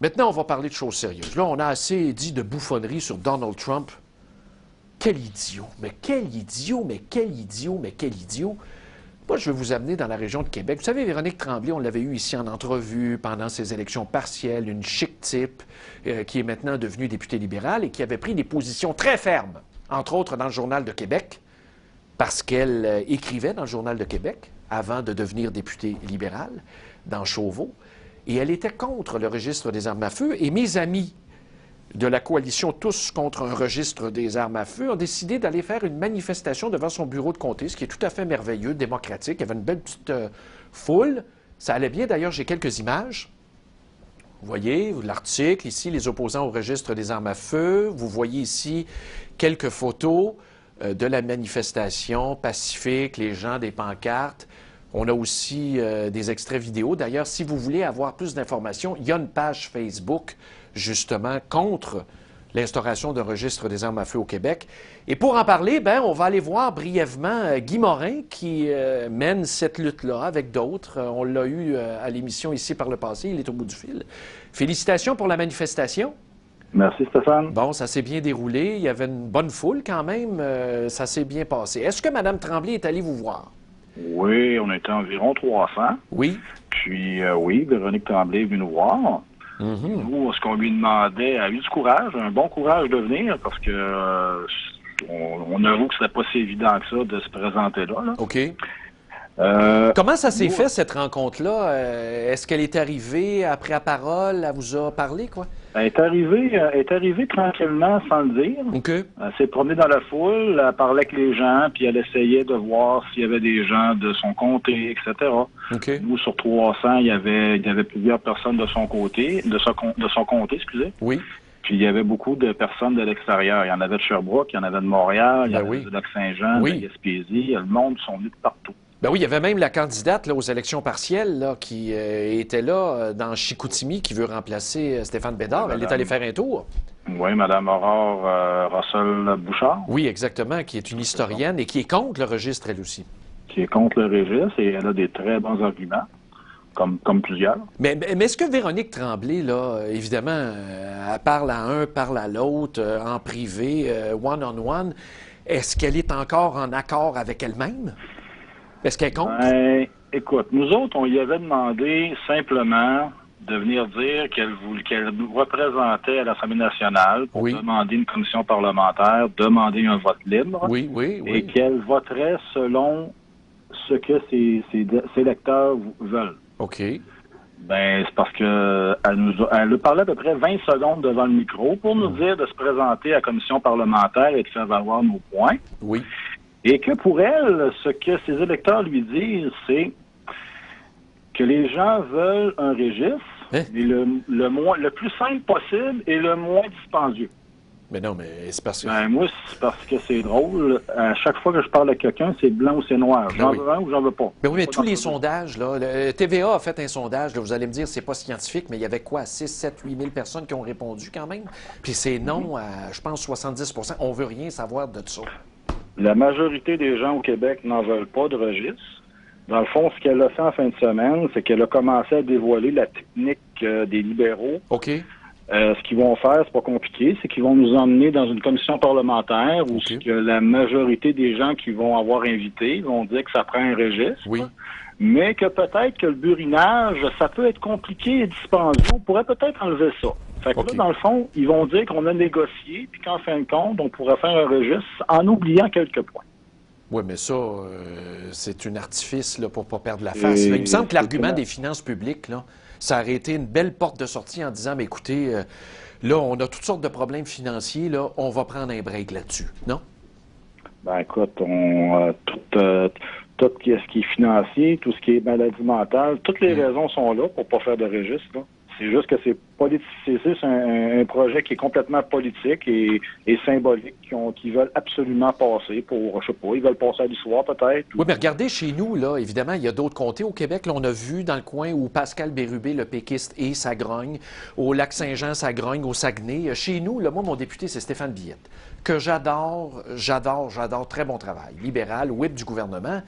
Maintenant, on va parler de choses sérieuses. Là, on a assez dit de bouffonneries sur Donald Trump. Quel idiot, mais quel idiot, mais quel idiot, mais quel idiot. Moi, je vais vous amener dans la région de Québec. Vous savez, Véronique Tremblay, on l'avait eu ici en entrevue pendant ses élections partielles, une chic type qui est maintenant devenue députée libérale et qui avait pris des positions très fermes, entre autres dans le Journal de Québec, parce qu'elle écrivait dans le Journal de Québec avant de devenir députée libérale dans Chauveau. Et elle était contre le registre des armes à feu. Et mes amis de la coalition Tous contre un registre des armes à feu ont décidé d'aller faire une manifestation devant son bureau de comté, ce qui est tout à fait merveilleux, démocratique. Il y avait une belle petite foule. Ça allait bien. D'ailleurs, j'ai quelques images. Vous voyez l'article ici, les opposants au registre des armes à feu. Vous voyez ici quelques photos de la manifestation pacifique, les gens des pancartes. On a aussi des extraits vidéo. D'ailleurs, si vous voulez avoir plus d'informations, il y a une page Facebook, justement, contre l'instauration d'un registre des armes à feu au Québec. Et pour en parler, on va aller voir brièvement Guy Morin, qui mène cette lutte-là avec d'autres. On l'a eu à l'émission ici par le passé. Il est au bout du fil. Félicitations pour la manifestation. Merci, Stéphane. Bon, ça s'est bien déroulé. Il y avait une bonne foule quand même. Ça s'est bien passé. Est-ce que Mme Tremblay est allée vous voir? Oui, on était environ 300. Oui. Puis, oui, Véronique Tremblay est venue nous voir. Nous, ce qu'on lui demandait, elle a eu du courage, un bon courage de venir, parce que on avoue que c'était pas si évident que ça de se présenter là. OK. Comment ça s'est fait, cette rencontre-là? Est-ce qu'elle est arrivée après la parole? Elle vous a parlé, quoi? Elle est arrivée tranquillement, sans le dire. OK. Elle s'est promenée dans la foule, elle parlait avec les gens, puis elle essayait de voir s'il y avait des gens de son comté, etc. OK. Nous, sur 300, il y avait plusieurs personnes de son côté, de son comté, excusez. Oui. Puis il y avait beaucoup de personnes de l'extérieur. Il y en avait de Sherbrooke, il y en avait de Montréal, il y en avait de Lac-Saint-Jean, de la Gaspésie. Le monde sont venus de partout. Ben oui, il y avait même la candidate là, aux élections partielles là, qui était là dans Chicoutimi, qui veut remplacer Stéphane Bédard. Oui, elle est allée faire un tour. Oui, Mme Aurore Russell-Bouchard. Oui, exactement, qui est une historienne et qui est contre le registre, elle aussi. Qui est contre le registre et elle a des très bons arguments, comme plusieurs. Mais est-ce que Véronique Tremblay, là, évidemment, elle parle à un, parle à l'autre, en privé, one-on-one, est-ce qu'elle est encore en accord avec elle-même? Est-ce qu'elle compte? Écoute, nous autres, on lui avait demandé simplement de venir dire qu'elle nous représentait à l'Assemblée nationale pour demander une commission parlementaire, demander un vote libre. Et qu'elle voterait selon ce que ses électeurs veulent. OK. Ben, c'est parce que elle parlait à peu près 20 secondes devant le micro pour nous dire de se présenter à la commission parlementaire et de faire valoir nos points. Oui. Et que pour elle, ce que ses électeurs lui disent, c'est que les gens veulent un registre, mais le plus simple possible et le moins dispendieux. Mais non, mais c'est parce que... Ben, moi, c'est parce que c'est drôle. À chaque fois que je parle à quelqu'un, c'est blanc ou c'est noir. J'en veux un ou j'en veux pas. Ben oui, mais tous les sondages, là, le TVA a fait un sondage, là, vous allez me dire, c'est pas scientifique, mais il y avait quoi, 6, 7, 8 000 personnes qui ont répondu quand même? Puis c'est non à, je pense, 70 %. On veut rien savoir de ça. La majorité des gens au Québec n'en veulent pas de registre. Dans le fond, ce qu'elle a fait en fin de semaine, c'est qu'elle a commencé à dévoiler la technique des libéraux. OK. Ce qu'ils vont faire, c'est pas compliqué, c'est qu'ils vont nous emmener dans une commission parlementaire où que la majorité des gens qui vont avoir invité vont dire que ça prend un registre. Oui. Mais que peut-être que le burinage, ça peut être compliqué et dispendieux. On pourrait peut-être enlever ça. Fait que là, dans le fond, ils vont dire qu'on a négocié, puis qu'en fin de compte, on pourrait faire un registre en oubliant quelques points. Oui, mais ça, c'est un artifice là, pour ne pas perdre la face. Là. Il me semble que l'argument des finances publiques, là, ça aurait été une belle porte de sortie en disant, mais écoutez, là, on a toutes sortes de problèmes financiers, là, on va prendre un break là-dessus, non? Ben écoute, tout ce qui est financier, tout ce qui est maladie mentale, toutes les raisons sont là pour pas faire de registre, là. C'est juste que c'est un projet qui est complètement politique et symbolique, qui veulent absolument passer pour, je sais pas, ils veulent passer à l'histoire peut-être. Oui, mais regardez chez nous, là, évidemment, il y a d'autres comtés au Québec. Là, on a vu dans le coin où Pascal Bérubé, le péquiste, et ça grogne. Au Lac-Saint-Jean, ça grogne. Au Saguenay. Chez nous, là, moi, mon député, c'est Stéphane Billette, que j'adore. Très bon travail. Libéral, whip du gouvernement.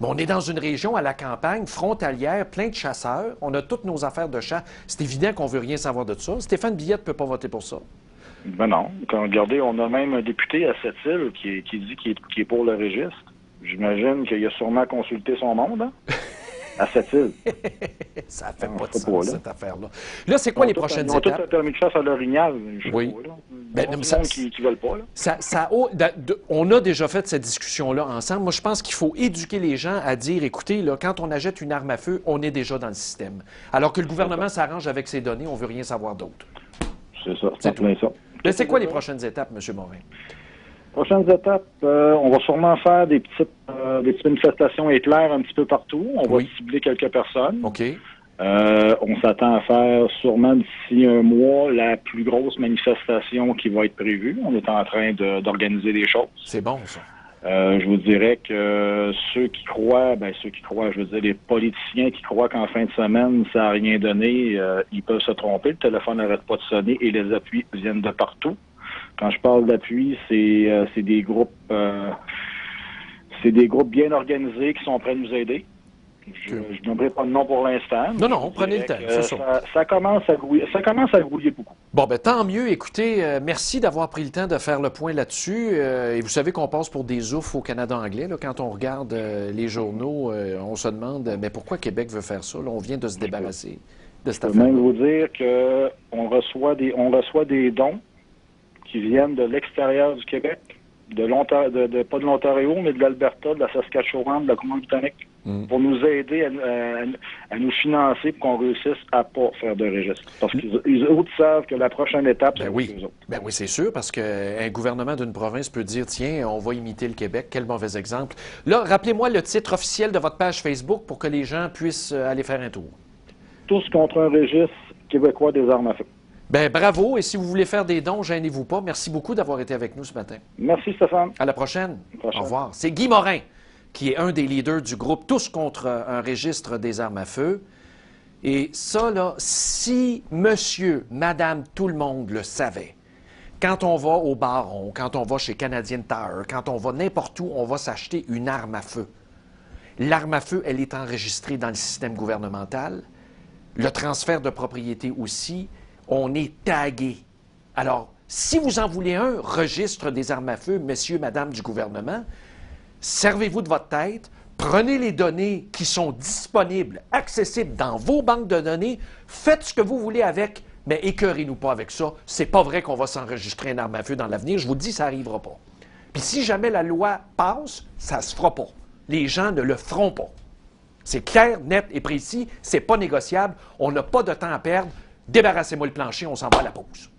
Mais on est dans une région à la campagne, frontalière, plein de chasseurs. On a toutes nos affaires de chasse. C'est évident qu'on ne veut rien savoir de ça. Stéphane Billette ne peut pas voter pour ça. Ben non. Regardez, on a même un député à Sept-Îles qui dit qu'il est pour le registre. J'imagine qu'il a sûrement consulté son monde, hein? À Sept-Îles. Ça ne fait pas de sens, cette affaire-là. Là, c'est quoi les prochaines étapes? Ils ont tous un permis de chasse à l'Orignal. Oui. Mais il y a qui ne veulent pas. Là. On a déjà fait cette discussion-là ensemble. Moi, je pense qu'il faut éduquer les gens à dire, écoutez, là, quand on achète une arme à feu, on est déjà dans le système. Alors que le gouvernement s'arrange avec ses données, on ne veut rien savoir d'autre. C'est ça, c'est plein ça. Mais c'est quoi les prochaines étapes, M. Morin? Prochaines étapes, on va sûrement faire des petites manifestations éclairs un petit peu partout. On va cibler quelques personnes. OK. On s'attend à faire sûrement d'ici un mois la plus grosse manifestation qui va être prévue. On est en train d'organiser des choses. C'est bon, ça. Je vous dirais que ceux qui croient, je veux dire, les politiciens qui croient qu'en fin de semaine, ça n'a rien donné, ils peuvent se tromper. Le téléphone n'arrête pas de sonner et les appuis viennent de partout. Quand je parle d'appui, c'est des groupes bien organisés qui sont prêts à nous aider. Je n'aimerais pas de nom pour l'instant. Non, prenez le temps, c'est ça. Ça commence à grouiller beaucoup. Bon, ben tant mieux. Écoutez, merci d'avoir pris le temps de faire le point là-dessus. Et vous savez qu'on passe pour des oufs au Canada anglais. Là, quand on regarde les journaux, on se demande, mais pourquoi Québec veut faire ça? Là, on vient de se débarrasser de cette affaire. Je peux même vous dire qu'on reçoit des dons qui viennent de l'extérieur du Québec, pas de l'Ontario, mais de l'Alberta, de la Saskatchewan, de la Colombie-Britannique, pour nous aider à nous financer pour qu'on réussisse à pas faire de registre. Parce qu'ils autres savent que la prochaine étape, c'est eux autres. Ben oui, c'est sûr, parce qu'un gouvernement d'une province peut dire, tiens, on va imiter le Québec, quel mauvais exemple. Là, rappelez-moi le titre officiel de votre page Facebook pour que les gens puissent aller faire un tour. Tous contre un registre québécois des armes à feu. Ben bravo, et si vous voulez faire des dons, gênez-vous pas. Merci beaucoup d'avoir été avec nous ce matin. Merci Stéphane. À la prochaine. Au revoir. C'est Guy Morin, qui est un des leaders du groupe Tous contre un registre des armes à feu. Et ça, là, si monsieur, madame, tout le monde le savait, quand on va au Baron, quand on va chez Canadian Tire, quand on va n'importe où, on va s'acheter une arme à feu. L'arme à feu, elle est enregistrée dans le système gouvernemental. Le transfert de propriété aussi. On est tagué. Alors, si vous en voulez un registre des armes à feu, messieurs, madame du gouvernement, servez-vous de votre tête, prenez les données qui sont disponibles, accessibles dans vos banques de données, faites ce que vous voulez avec, mais écœurez-nous pas avec ça. C'est pas vrai qu'on va s'enregistrer une arme à feu dans l'avenir. Je vous dis, ça n'arrivera pas. Puis si jamais la loi passe, ça se fera pas. Les gens ne le feront pas. C'est clair, net et précis, c'est pas négociable. On n'a pas de temps à perdre. Débarrassez-moi le plancher, on s'en va à la pause.